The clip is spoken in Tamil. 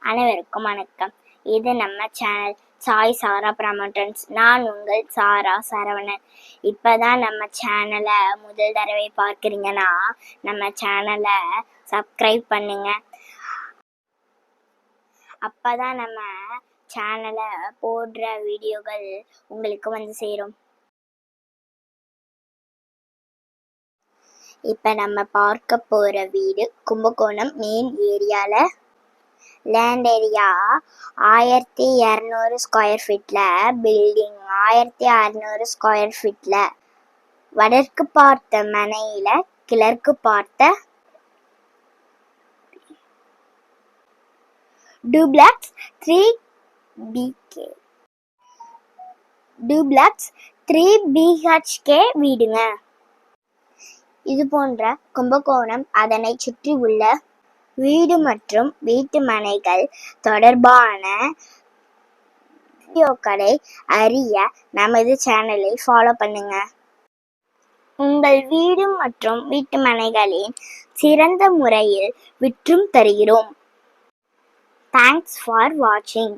அனைவருக்கும் வணக்கம். இது நம்ம சேனல் சாய் சாரா ப்ரமோட்டன்ஸ். நான் உங்கள் சாரா சரவணன். இப்போதான் நம்ம சேனலை முதல் தடவை பார்க்குறீங்கன்னா நம்ம சேனலை சப்ஸ்கிரைப் பண்ணுங்க. அப்போதான் நம்ம சேனலை போடுற வீடியோக்கள் உங்களுக்கு வந்து சேரும். இப்போ நம்ம பார்க்க போகிற வீடு கும்பகோணம் மெயின் ஏரியாவில். லேண்ட் ஏரியா 1200 ஸ்கொயர் ஃபீட்டில், பில்டிங் 1600 ஸ்கொயர் ஃபீட்டில். வடக்கு பார்த்த மனையில் கிழக்கு பார்த்த டூப்ளக்ஸ் 3 BHK வீடுங்க. இது போன்ற கும்பகோணம் அதனை சுற்றி உள்ள வீடு மற்றும் வீட்டு மனைகள் தொடர்பான வீடியோக்களை அறிய நமது சேனலை ஃபாலோ பண்ணுங்க. உங்கள் வீடு மற்றும் வீட்டு மனைகளின் சிறந்த முறையில் விற்றும் தருகிறோம். தேங்க்ஸ் ஃபார் வாட்சிங்.